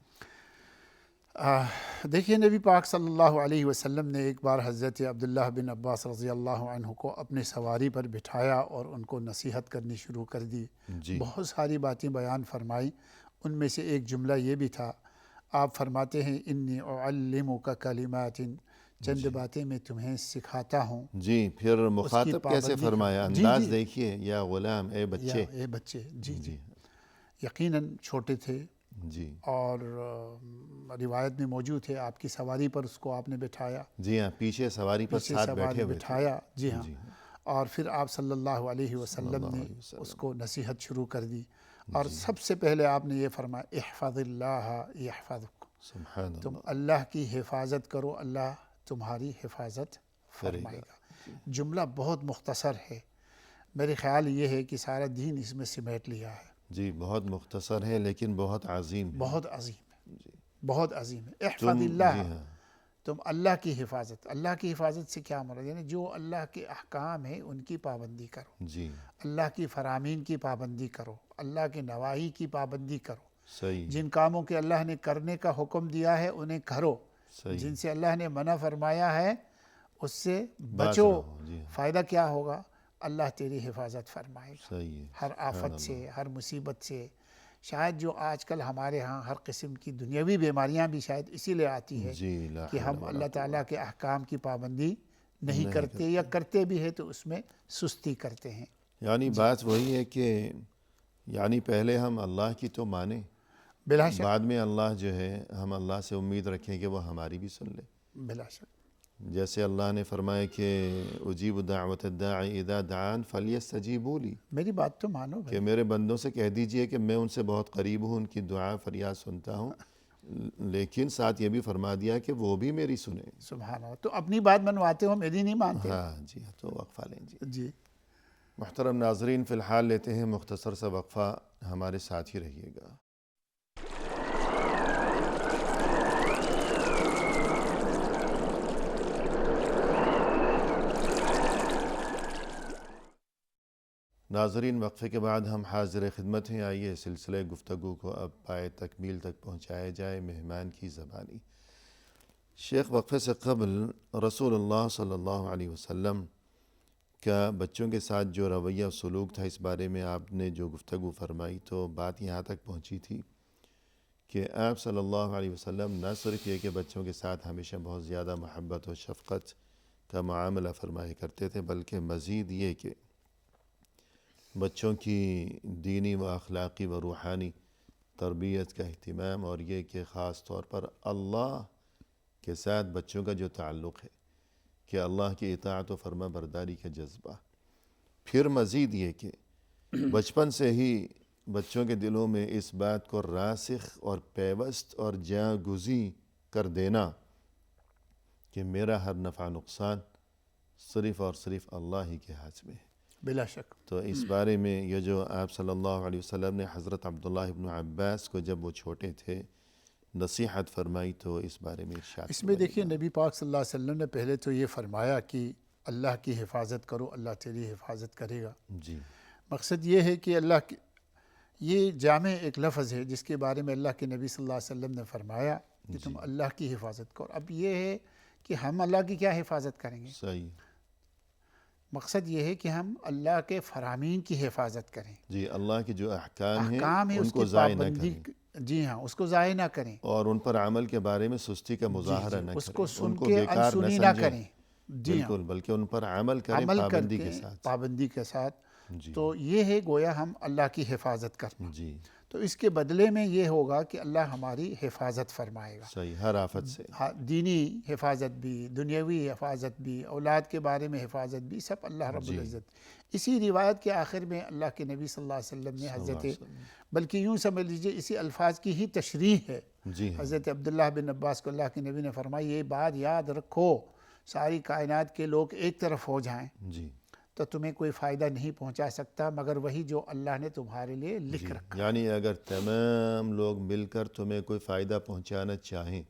دیکھیے نبی پاک صلی اللہ علیہ وسلم نے ایک بار حضرت عبداللہ بن عباس رضی اللہ عنہ کو اپنے سواری پر بٹھایا اور ان کو نصیحت کرنی شروع کر دی، جی بہت ساری باتیں بیان فرمائی، ان میں سے ایک جملہ یہ بھی تھا، آپ فرماتے ہیں انی اعلمک کلمات، چند باتیں میں تمہیں سکھاتا ہوں۔ جی، پھر مخاطب کیسے پابندی فرمایا، جی انداز جی، دیکھیے، یا غلام اے بچے۔ اے بچے، جی جی، جی یقیناً چھوٹے تھے، جی اور روایت میں موجود ہے آپ کی سواری پر اس کو آپ نے بٹھایا، جی ہاں، پیچھے سواری پر پیچھے ساتھ سواری بیٹھے ہوئے تھے۔ بٹھایا، جی ہاں، اور پھر آپ صلی اللہ علیہ وسلم اللہ نے علیہ وسلم، اس کو نصیحت شروع کر دی، اور سب سے پہلے آپ نے یہ فرمایا احفظ اللہ یحفظک، سبحان تم اللہ، اللہ کی حفاظت کرو، اللہ تمہاری حفاظت فرمائے گا۔ جملہ بہت مختصر ہے، میرے خیال یہ ہے کہ سارا دین اس میں سمیٹ لیا ہے، جی بہت مختصر ہے لیکن بہت عظیم ہے۔ بہت عظیم ہے، بہت عظیم ہے۔ احفظ تم اللہ، جی ہاں تم اللہ کی حفاظت، اللہ کی حفاظت سے کیا مراد، یعنی جو اللہ کے احکام ہیں ان کی پابندی کرو، جی اللہ کی فرامین کی پابندی کرو، اللہ کے نواہی کی پابندی کرو، صحیح جن کاموں کے اللہ نے کرنے کا حکم دیا ہے انہیں کرو، صحیح، جن سے اللہ نے منع فرمایا ہے اس سے باز بچو، رہو، جی ہاں فائدہ کیا ہوگا، اللہ تیری حفاظت فرمائے گا صحیح ہے، ہر آفت سے، ہر مصیبت سے۔ شاید جو آج کل ہمارے ہاں ہر قسم کی دنیاوی بیماریاں بھی شاید اسی لیے آتی ہے جی لا کہ حول ہم ولا اللہ تعالیٰ کے احکام کی پابندی نہیں نہیں کرتے، یا کرتے بھی ہے تو اس میں سستی کرتے ہیں۔ یعنی بات وہی ہے کہ یعنی پہلے ہم اللہ کی تو مانیں، بلا شک، بعد میں اللہ جو ہے ہم اللہ سے امید رکھیں کہ وہ ہماری بھی سن لے، بلا شک، جیسے اللہ نے فرمایا کہ اجیب دعوت الداعی اذا دعان فلیستجیبوا لی، میری بات تو مانو بھائی۔ کہ میرے بندوں سے کہہ دیجئے کہ میں ان سے بہت قریب ہوں، ان کی دعا فریاد سنتا ہوں، لیکن ساتھ یہ بھی فرما دیا کہ وہ بھی میری سنیں۔ سبحان اللہ، تو اپنی بات منواتے ہو، میری نہیں مانتے۔ ہاں جی ہاں، تو وقفہ لیں جی۔ جی، محترم ناظرین، فی الحال لیتے ہیں مختصر سا وقفہ، ہمارے ساتھ ہی رہیے گا۔ ناظرین، وقفے کے بعد ہم حاضر خدمت ہیں، آئیے سلسلہ گفتگو کو اب پائے تکمیل تک پہنچایا جائے مہمان کی زبانی۔ شیخ، وقفے سے قبل رسول اللہ صلی اللہ علیہ وسلم کا بچوں کے ساتھ جو رویہ و سلوک تھا، اس بارے میں آپ نے جو گفتگو فرمائی تو بات یہاں تک پہنچی تھی کہ آپ صلی اللہ علیہ وسلم نہ صرف یہ کہ بچوں کے ساتھ ہمیشہ بہت زیادہ محبت و شفقت کا معاملہ فرمایا کرتے تھے، بلکہ مزید یہ کہ بچوں کی دینی و اخلاقی و روحانی تربیت کا اہتمام، اور یہ کہ خاص طور پر اللہ کے ساتھ بچوں کا جو تعلق ہے کہ اللہ کی اطاعت و فرما برداری کا جذبہ، پھر مزید یہ کہ بچپن سے ہی بچوں کے دلوں میں اس بات کو راسخ اور پیوست اور جاں گزی کر دینا کہ میرا ہر نفع نقصان صرف اور صرف اللہ ہی کے ہاتھ میں ہے۔ بلا شک، تو اس بارے میں یہ جو آپ صلی اللہ علیہ وسلم نے حضرت عبداللہ ابن عباس کو جب وہ چھوٹے تھے نصیحت فرمائی تو اس بارے میں ارشاد اس میں فرمائیے دیکھیے گا۔ نبی پاک صلی اللہ علیہ وسلم نے پہلے تو یہ فرمایا کہ اللہ کی حفاظت کرو، اللہ تیری حفاظت کرے گا۔ جی مقصد یہ ہے کہ اللہ کی، یہ جامع ایک لفظ ہے جس کے بارے میں اللہ کے نبی صلی اللہ علیہ وسلم نے فرمایا کہ تم اللہ کی حفاظت کرو۔ اب یہ ہے کہ ہم اللہ کی کیا حفاظت کریں گے؟ صحیح. مقصد یہ ہے کہ ہم اللہ کے فرامین کی حفاظت کریں. جی اللہ کے جو احکام ہیں احکام ہے ان اس کو کی ضائع نہ پابندی، کریں جی ہاں، اس کو ضائع نہ کریں، اور ان پر عمل کے بارے میں سستی کا مظاہرہ نہ اس کریں، کو ان سن کو کے بیکار نہ انسنی نہ سمجھیں. کریں. جی ہاں، بالکل، بلکہ ان پر عمل کریں عمل پابندی کرتے کے ہیں ساتھ. پابندی کے ساتھ. جی تو یہ ہے گویا ہم اللہ کی حفاظت کرنا. جی تو اس کے بدلے میں یہ ہوگا کہ اللہ ہماری حفاظت فرمائے گا. صحیح، ہر آفت سے. دینی حفاظت بھی، دنیاوی حفاظت بھی، اولاد کے بارے میں حفاظت بھی، سب اللہ رب جی. العزت. اسی روایت کے آخر میں اللہ کے نبی صلی اللہ علیہ وسلم نے صلی اللہ حضرت، علیہ وسلم. بلکہ یوں سمجھ لیجیے اسی الفاظ کی ہی تشریح ہے. جی ہاں. حضرت عبداللہ بن عباس کو اللہ کے نبی نے فرمایا یہ بات یاد رکھو، ساری کائنات کے لوگ ایک طرف ہو جائیں جی تو تمہیں کوئی فائدہ نہیں پہنچا سکتا مگر وہی جو اللہ نے تمہارے لیے لکھ جی، رکھا. یعنی اگر تمام لوگ مل کر تمہیں کوئی فائدہ پہنچانا چاہیں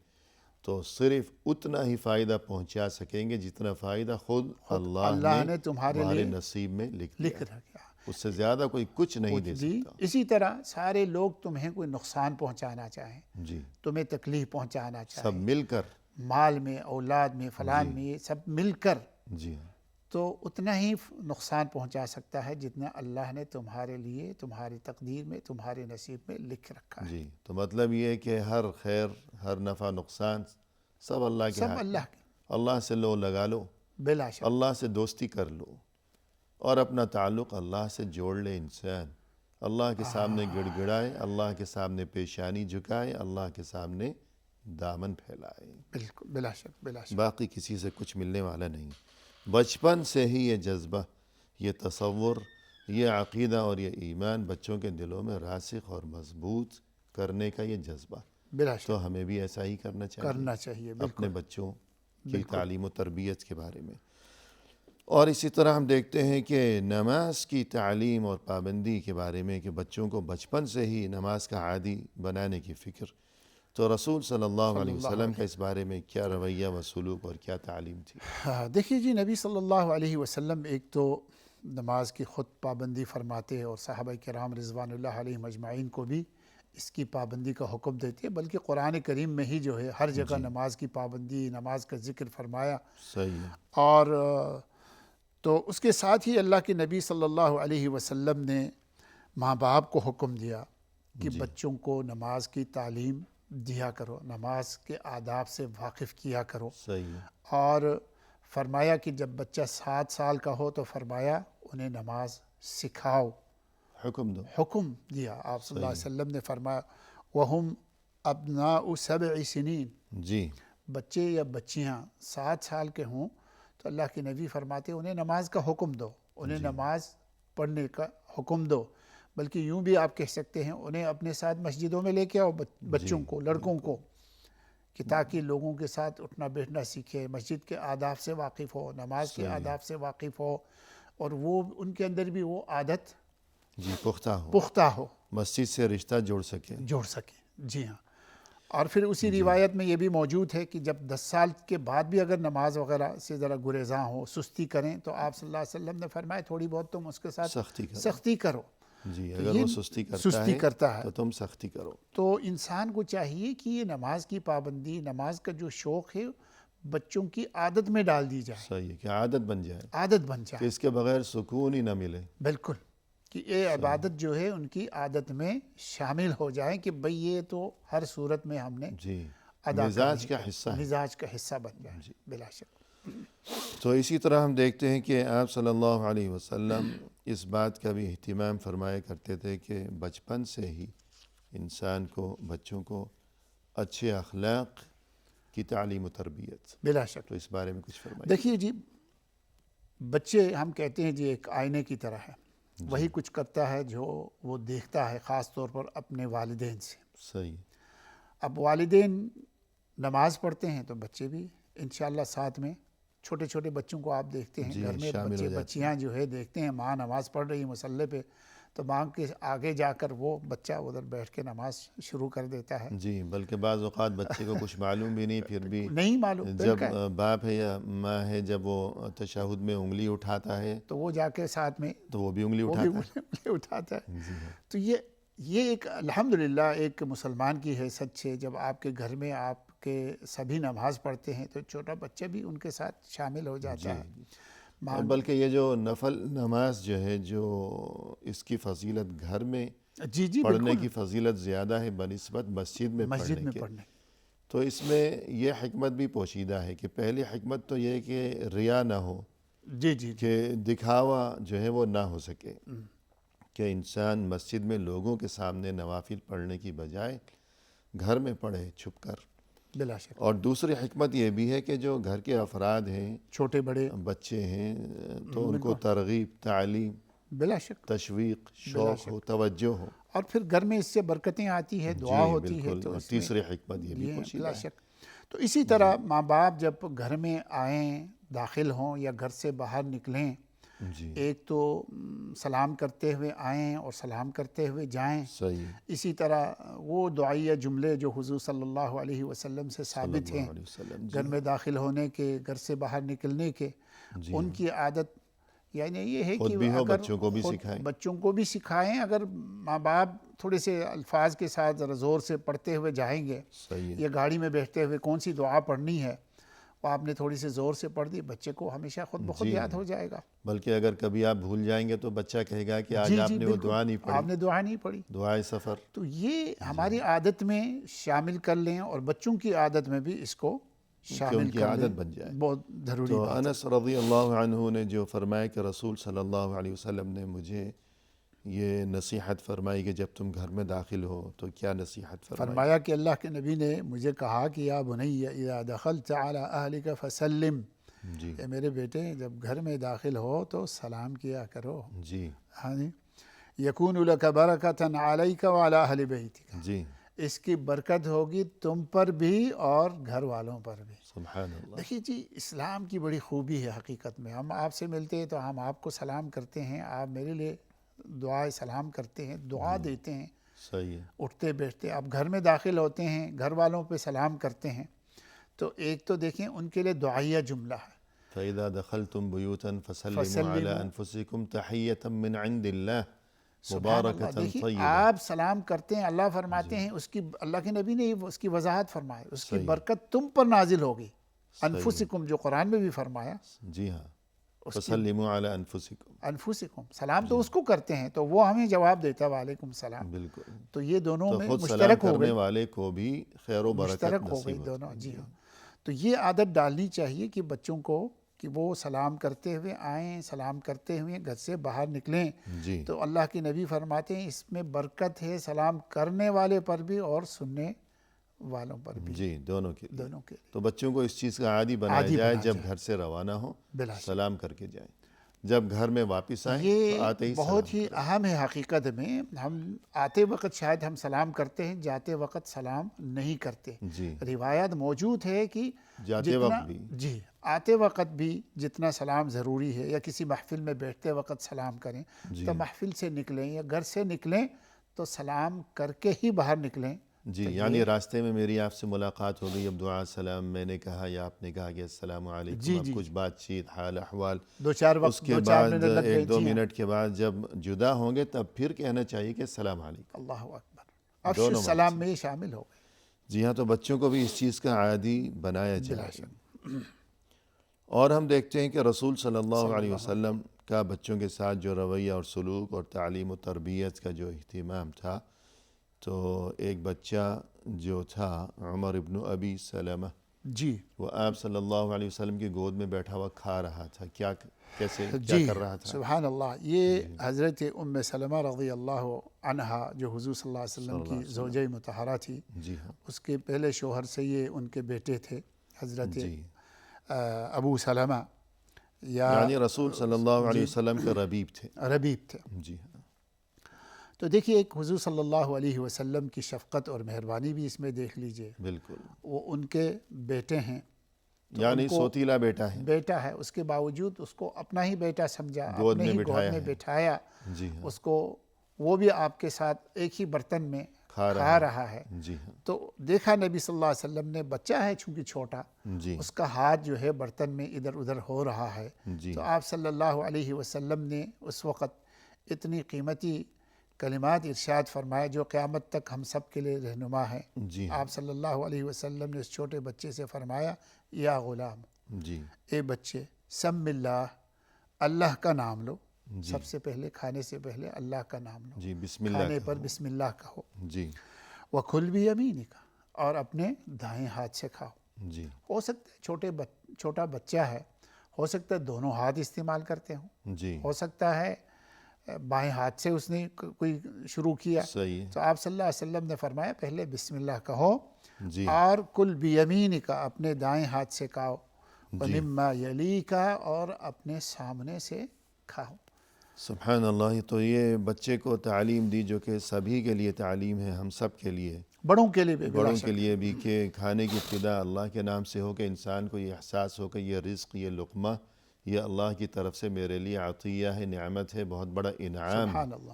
تو صرف اتنا ہی فائدہ پہنچا سکیں گے جتنا فائدہ خود اللہ نے تمہارے تمہارے لیے نصیب میں لکھ لکھ دیا. رکھا. اس سے زیادہ کوئی کچھ نہیں دے جی سکتا. اسی طرح سارے لوگ تمہیں کوئی نقصان پہنچانا چاہیں، جی تمہیں تکلیف پہنچانا سب چاہیں، مل کر. مال میں، اولاد میں، فلان میں، یہ سب مل کر جی ہاں. تو اتنا ہی نقصان پہنچا سکتا ہے جتنا اللہ نے تمہارے لیے تمہاری تقدیر میں، تمہارے نصیب میں لکھ رکھا ہے. جی تو مطلب یہ ہے کہ ہر خیر، ہر نفع نقصان سب اللہ کے سب ہاتھ میں. اللہ کے، اللہ سے لو لگا لو، بلا شک. اللہ سے دوستی کر لو اور اپنا تعلق اللہ سے جوڑ لے انسان. اللہ کے سامنے گڑ گڑائے، اللہ کے سامنے پیشانی جھکائے، اللہ کے سامنے دامن پھیلائے. بالکل، بلا شک، بلا شک. باقی کسی سے کچھ ملنے والا نہیں. بچپن سے ہی یہ جذبہ، یہ تصور، یہ عقیدہ اور یہ ایمان بچوں کے دلوں میں راسخ اور مضبوط کرنے کا یہ جذبہ، بلا شک تو ہمیں بھی ایسا ہی کرنا چاہیے کرنا چاہیے. اپنے بالکل، بچوں کی تعلیم و تربیت کے بارے میں. اور اسی طرح ہم دیکھتے ہیں کہ نماز کی تعلیم اور پابندی کے بارے میں کہ بچوں کو بچپن سے ہی نماز کا عادی بنانے کی فکر، تو رسول صلی اللہ علیہ وسلم کا اس بارے میں کیا رویہ و سلوک اور کیا تعلیم تھی؟ دیکھیے جی، نبی صلی اللہ علیہ وسلم ایک تو نماز کی خود پابندی فرماتے ہیں اور صحابہ کرام رضوان اللہ علیہم اجمعین کو بھی اس کی پابندی کا حکم دیتے ہیں، بلکہ قرآن کریم میں ہی جو ہے ہر جگہ نماز کی پابندی، نماز کا ذکر فرمایا. صحیح ہے. اور تو اس کے ساتھ ہی اللہ کے نبی صلی اللہ علیہ وسلم نے ماں باپ کو حکم دیا کہ بچوں کو نماز کی تعلیم دیا کرو، نماز کے آداب سے واقف کیا کرو. صحیح ہے. اور فرمایا کہ جب بچہ 7 سال کا ہو تو فرمایا انہیں نماز سکھاؤ، حکم دیا. آپ صلی اللہ علیہ وسلم نے فرمایا وَهُمْ أَبْنَاءُ 7 سِنِينَ. جی بچے یا بچیاں 7 سال کے ہوں تو اللہ کے نبی فرماتے انہیں نماز کا حکم دو، انہیں نماز پڑھنے کا حکم دو. بلکہ یوں بھی آپ کہہ سکتے ہیں انہیں اپنے ساتھ مسجدوں میں لے کے آؤ بچوں کو، لڑکوں کو، کہ تاکہ لوگوں کے ساتھ اٹھنا بیٹھنا سیکھے، مسجد کے آداب سے واقف ہو، نماز کے آداب سے واقف ہو، اور وہ ان کے اندر بھی وہ عادت پختہ ہو، مسجد سے رشتہ جوڑ سکے. جی ہاں. اور پھر اسی روایت میں یہ بھی موجود ہے کہ جب 10 سال کے بعد بھی اگر نماز وغیرہ سے ذرا گریزاں ہو، سستی کریں، تو آپ صلی اللہ علیہ وسلم نے فرمایا تھوڑی بہت تم اس کے ساتھ سختی کرو. جی اگر وہ سستی کرتا ہے تو تم سختی کرو. تو انسان کو چاہیے کہ یہ نماز کی پابندی، نماز کا جو شوق ہے بچوں کی عادت میں ڈال دی جائے. صحیح ہے کہ عادت بن جائے کہ اس کے بغیر سکون ہی نہ ملے. بالکل، کہ یہ عبادت جو ہے ان کی عادت میں شامل ہو جائیں کہ بھئی یہ تو ہر صورت میں ہم نے مزاج کا حصہ بن جائے. بلا شک. تو اسی طرح ہم دیکھتے ہیں کہ آپ صلی اللہ علیہ وسلم اس بات کا بھی اہتمام فرمایا کرتے تھے کہ بچپن سے ہی انسان کو، بچوں کو اچھے اخلاق کی تعلیم و تربیت. بلا شک. تو اس بارے میں کچھ فرمائیے. دیکھیے جی، بچے ہم کہتے ہیں جی ایک آئینے کی طرح ہے، وہی کچھ کرتا ہے جو وہ دیکھتا ہے، خاص طور پر اپنے والدین سے. صحیح. اب والدین نماز پڑھتے ہیں تو بچے بھی انشاءاللہ ساتھ میں، چھوٹے چھوٹے بچوں کو آپ دیکھتے ہیں گھر میں، بچے بچیاں جو ہے دیکھتے ہیں ماں نماز پڑھ رہی مصلی پہ، تو ماں کے آگے جا کر وہ بچہ ادھر بیٹھ کے نماز شروع کر دیتا ہے. جی بلکہ بعض اوقات بچے کو کچھ معلوم بھی نہیں، پھر بھی نہیں معلوم جب باپ ہے یا ماں ہے جب وہ تشہد میں انگلی اٹھاتا ہے تو وہ جا کے ساتھ میں تو وہ بھی انگلی اٹھاتا ہے. تو یہ ایک الحمدللہ ایک مسلمان کی حیثیت سے جب آپ کے گھر میں آپ کہ سبھی نماز پڑھتے ہیں تو چھوٹا بچہ بھی ان کے ساتھ شامل ہو جاتا ہے۔ بلکہ یہ جو نفل نماز جو ہے، جو اس کی فضیلت گھر میں جی پڑھنے کی فضیلت زیادہ ہے بنسبت مسجد میں پڑھنے کے۔ تو اس میں یہ حکمت بھی پوشیدہ ہے کہ پہلی حکمت تو یہ کہ ریا نہ ہو، جی کہ دکھاوا جو ہے وہ نہ ہو سکے، کہ انسان مسجد میں لوگوں کے سامنے نوافل پڑھنے کی بجائے گھر میں پڑھے چھپ کر۔ بلا شک۔ اور دوسری حکمت یہ بھی ہے کہ جو گھر کے افراد ہیں، چھوٹے بڑے بچے ہیں، تو ان کو ترغیب، تعلیم، بلا شک، تشویق، شوق ہو، توجہ ہو، اور پھر گھر میں اس سے برکتیں آتی ہے، دعا ہوتی ہے، تو اس تیسری حکمت یہ بھی پوشیدہ بلا ہے۔ شک۔ تو اسی طرح ماں باپ جب گھر میں آئیں، داخل ہوں یا گھر سے باہر نکلیں، ایک تو سلام کرتے ہوئے آئیں اور سلام کرتے ہوئے جائیں۔ صحیح۔ اسی طرح وہ دعائیہ جملے جو حضور صلی اللہ علیہ وسلم سے ثابت ہیں، گھر میں داخل ہونے کے، گھر سے باہر نکلنے کے، ان کی عادت یعنی یہ ہے کہ اگر بچوں کو بھی سکھائیں، اگر ماں باپ تھوڑے سے الفاظ کے ساتھ ذرا زور سے پڑھتے ہوئے جائیں گے، یا گاڑی میں بیٹھتے ہوئے کون سی دعا پڑھنی ہے وہ آپ نے تھوڑی سی زور سے پڑھ دی، بچے کو ہمیشہ خود بخود یاد ہو جائے گا۔ بلکہ اگر کبھی آپ بھول جائیں گے تو بچہ کہے گا کہ آج آپ نے وہ دعا نہیں پڑھی، آپ نے دعا نہیں پڑھی، دعائے سفر۔ تو یہ ہماری عادت میں شامل کر لیں، اور بچوں کی عادت میں بھی اس کو شامل کر لیں، عادت بن جائے، بہت ضروری تو بات۔ انس رضی اللہ عنہ نے جو فرمایا کہ رسول صلی اللہ علیہ وسلم نے مجھے یہ نصیحت فرمائی کہ جب تم گھر میں داخل ہو تو کیا نصیحت فرمایا کہ اللہ کے نبی نے مجھے کہا کہ یا بنی اذا دخلت علی اہلک فسلم، کہ میرے بیٹے جب گھر میں داخل ہو تو سلام کیا کرو۔ ہاں جی، یکون لک برکۃ علیک وعلی اہل بیتک، جی، اس کی برکت ہوگی تم پر بھی اور گھر والوں پر بھی۔ سبحان اللہ۔ دیکھیے جی، اسلام کی بڑی خوبی ہے حقیقت میں، ہم آپ سے ملتے ہیں تو ہم آپ کو سلام کرتے ہیں، آپ میرے لیے دعائے سلام کرتے ہیں، دعا دیتے ہیں، صحیح ہے، اٹھتے بیٹھتے، آپ گھر میں داخل ہوتے ہیں گھر والوں پہ سلام کرتے ہیں، تو ایک تو دیکھیں ان کے لیے دعائیہ جملہ ہے، فَإِذَا دَخَلْتُمْ بُيُوتًا فَسَلِّمُوا عَلَىٰ أَنفُسِكُمْ تَحِيَّةً مِّنْ عِنْدِ اللَّهِ مُبَارَكَةً دیکھیے طَيِّبَةً۔ آپ سلام کرتے ہیں، اللہ فرماتے ہیں، اس کی اللہ کے نبی نے اس کی وضاحت فرمائی، اس کی برکت تم پر نازل ہوگی، انفسکم جو قرآن میں بھی فرمایا، جی ہاں، فَسَلِّمُوا عَلَىٰ أَنفُسِكُمْ، انفسکم، سلام تو اس کو کرتے ہیں تو وہ ہمیں جواب دیتا ہے وعلیکم السلام، بالکل، تو یہ دونوں میں خود سلام مشترک ہو کرنے گئی، والے کو بھی خیر و برکت مشترک ہو گئی نصیب دونوں۔ جی ہاں، تو یہ عادت ڈالنی چاہیے کہ بچوں کو کہ وہ سلام کرتے ہوئے آئیں، سلام کرتے ہوئے گھر سے باہر نکلیں، تو اللہ کے نبی فرماتے ہیں اس میں برکت ہے سلام کرنے والے پر بھی اور سننے والوں پر بھی، جی، دونوں کے لیے۔ دونوں کے لیے تو بچوں کو اس چیز کا عادی بنایا جائے، جب گھر سے روانہ ہو سلام کر کے جائیں، جب گھر میں واپس آئیں تو آتے ہی بہت ہی اہم ہے حقیقت میں، ہم آتے وقت شاید ہم سلام کرتے ہیں، جاتے وقت سلام نہیں کرتے۔ روایت موجود ہے کہ جاتے وقت بھی، جی، آتے وقت بھی جتنا سلام ضروری ہے، یا کسی محفل میں بیٹھتے وقت سلام کریں، تو محفل سے نکلیں یا گھر سے نکلیں تو سلام کر کے ہی باہر نکلیں۔ جی، یعنی راستے میں میری آپ سے ملاقات ہو گئی، اب دعا سلام میں نے کہا یا آپ نے کہا کہ السلام علیکم، اب کچھ بات چیت، حال احوال، اس کے بعد ایک دو منٹ کے بعد جب جدا ہوں گے تب پھر کہنا چاہیے کہ السلام علیکم، اللہ اکبر، افشوا السلام میں شامل ہو گئے۔ جی ہاں، تو بچوں کو بھی اس چیز کا عادی بنایا جائے۔ اور ہم دیکھتے ہیں کہ رسول صلی اللہ علیہ وسلم کا بچوں کے ساتھ جو رویہ اور سلوک اور تعلیم و تربیت کا جو اہتمام تھا، تو ایک بچہ جو تھا عمر ابن ابی سلمہ، جی، وہ آپ صلی اللہ علیہ وسلم کی گود میں بیٹھا ہوا کھا رہا تھا، کیا کر رہا تھا؟ سبحان اللہ، یہ حضرت ام سلمہ رضی اللہ عنہا جو حضور صلی اللہ علیہ وسلم کی زوجہ مطہرہ تھی، جی ہاں، اس کے پہلے شوہر سے یہ ان کے بیٹے تھے حضرت ابو سلمہ، یعنی رسول صلی اللہ علیہ وسلم کے ربیب تھے۔ جی ہاں، تو دیکھیے ایک حضور صلی اللہ علیہ وسلم کی شفقت اور مہربانی بھی اس میں دیکھ لیجئے، بالکل، وہ ان کے بیٹے ہیں، یعنی سوتیلا بیٹا ہے، اس کے باوجود اس کو اپنا ہی بیٹا سمجھا، گود اپنے ہی میں گود میں بٹھایا، جی ہاں، اس کو وہ بھی آپ کے ساتھ ایک ہی برتن میں کھا رہا ہے، جی ہاں، تو دیکھا نبی صلی اللہ علیہ وسلم نے، بچہ ہے چونکہ چھوٹا، جی اس کا ہاتھ جو ہے برتن میں ادھر ادھر ہو رہا ہے، تو آپ صلی اللہ علیہ وسلم نے اس وقت اتنی قیمتی کلمات ارشاد فرمائے جو قیامت تک ہم سب کے لیے رہنما ہیں۔ جی آپ صلی اللہ علیہ وسلم نے اس چھوٹے بچے سے فرمایا، یا غلام، جی اے بچے، سم اللہ، اللہ کا نام لو، جی سب سے پہلے کھانے سے پہلے اللہ کا نام لو، جی بسم اللہ کھانے کہو۔ پر بسم اللہ کہو، جی وَكُلْ بِيَمِينِكَ، اور اپنے دائیں ہاتھ سے کھاؤ۔ جی ہو سکتا ہے چھوٹا بچہ ہے، ہو سکتا ہے دونوں ہاتھ استعمال کرتے ہوں، جی ہو سکتا ہے بائیں ہاتھ سے اس نے کوئی شروع کیا، صحیح ہے۔ تو آپ صلی اللہ علیہ وسلم نے فرمایا پہلے بسم اللہ کہو، جی اور کل بیمینک، اپنے دائیں ہاتھ سے کھاؤ، جی ومما یلیک، اور اپنے سامنے سے کھاؤ۔ سبحان اللہ، تو یہ بچے کو تعلیم دی جو کہ سبھی کے لیے تعلیم ہے، ہم سب کے لیے، بڑوں کے لیے بھی بلا بڑوں شک کے لیے بھی، کہ کھانے کی ابتدا اللہ کے نام سے ہو، کہ انسان کو یہ احساس ہو کہ یہ رزق، یہ لقمہ، یہ اللہ کی طرف سے میرے لیے عطیہ ہے، نعمت ہے، بہت بڑا انعام ہے، سبحان اللہ،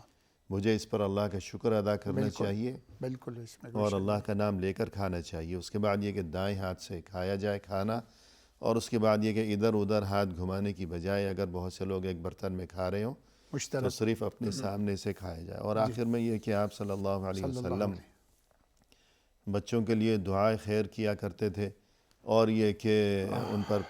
مجھے اس پر اللہ کا شکر ادا کرنا بالکل چاہیے بالکل، اس میں کوئی اور شک اللہ کا نام لے کر کھانا چاہیے۔ اس کے بعد یہ کہ دائیں ہاتھ سے کھایا جائے کھانا، اور اس کے بعد یہ کہ ادھر ادھر ہاتھ گھمانے کی بجائے اگر بہت سے لوگ ایک برتن میں کھا رہے ہوں تو مشترک صرف اپنے سامنے سے کھایا جائے۔ اور آخر میں یہ کہ آپ صلی اللہ علیہ صلی اللہ وسلم علیہ بچوں کے لیے دعائے خیر کیا کرتے تھے، اور یہ کہ ان پر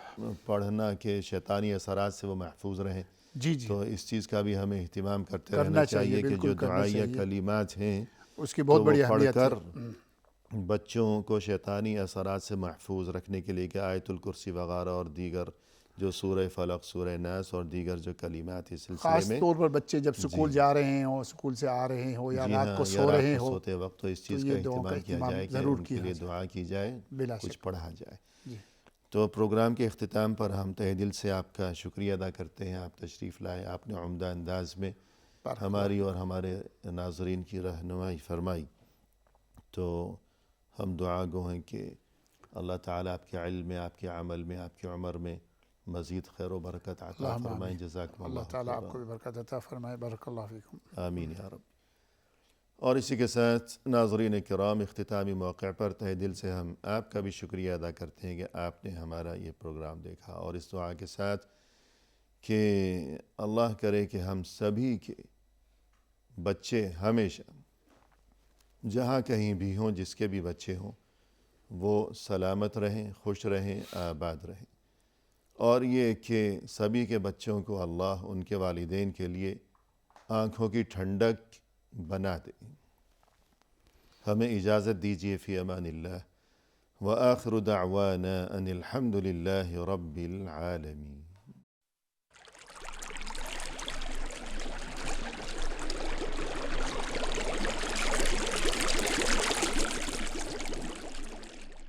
پڑھنا کہ شیطانی اثرات سے وہ محفوظ رہیں، جی جی، تو اس چیز کا بھی ہمیں اہتمام کرتے رہنا کرنا چاہیے، چاہیے کہ بالکل جو کرنا دعائیہ چاہیے، کلمات ہیں اس کی تو بہت وہ بڑی پڑھ اہمیت کر ہے۔ بچوں کو شیطانی اثرات سے محفوظ رکھنے کے لیے کہ آیت الکرسی وغیرہ اور دیگر جو سورہ فلق، سورہ ناس اور دیگر جو کلمات اس سلسلے خاص میں، طور پر بچے جب جی سکول جا رہے ہوں، سکول سے آ رہے ہوں، یا جی رات ہاں، کو یا سو رات رہے کو ہوں، سوتے وقت تو اس تو چیز کا یہ دعاؤں کا اہتمام کیا جائے کہ ضرور ان کے کیا لیے جائے، دعا کی جائے، بلا کچھ شک۔ پڑھا جائے۔ جی، تو پروگرام کے اختتام پر ہم تہہ دل سے آپ کا شکریہ ادا کرتے ہیں، آپ تشریف لائے، آپ نے عمدہ انداز میں بارک ہماری اور ہمارے ناظرین کی رہنمائی فرمائی۔ تو ہم دعا گو ہیں کہ اللہ تعالیٰ آپ کے علم میں، آپ کے عمل میں، آپ کی عمر میں مزید خیر و برکت عطا اللہم فرمائیں۔ آمین۔ جزاکم اللہ اللہ تعالیٰ آپ خیرا، کو بھی برکت عطا فرمائے، بارک اللہ فیکم۔ آمین یا رب۔ اور اسی کے ساتھ ناظرین کرام، اختتامی موقع پر تہہ دل سے ہم آپ کا بھی شکریہ ادا کرتے ہیں کہ آپ نے ہمارا یہ پروگرام دیکھا، اور اس دعا کے ساتھ کہ اللہ کرے کہ ہم سبھی کے بچے ہمیشہ جہاں کہیں بھی ہوں، جس کے بھی بچے ہوں، وہ سلامت رہیں، خوش رہیں، آباد رہیں، اور یہ کہ سبھی کے بچوں کو اللہ ان کے والدین کے لیے آنکھوں کی ٹھنڈک بنا دے۔ ہمیں اجازت دیجیے، فی امان اللہ، وآخر دعوانا ان الحمد للہ رب العالمین۔